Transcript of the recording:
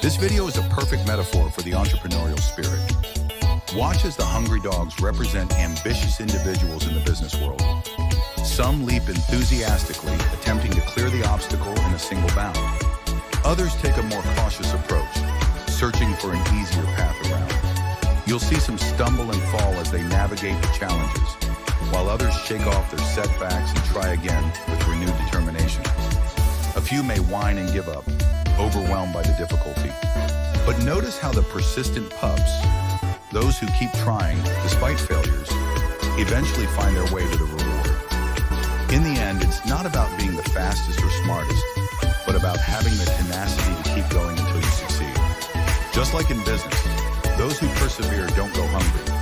This video is a perfect metaphor for the entrepreneurial spirit. Watch as the hungry dogs represent ambitious individuals in the business world. Some leap enthusiastically, attempting to clear the obstacle in a single bound. Others take a more cautious approach, searching for an easier path around. You'll see some stumble and fall as they navigate the challenges, while others shake off their setbacks and try again with renewed determination. A few may whine and give up, overwhelmed by the difficulty. But notice how the persistent pups, those who keep trying despite failures, eventually find their way to the reward. In the end, it's not about being the fastest or smartest, but about having the tenacity to keep going until you succeed. Just like in business, those who persevere don't go hungry.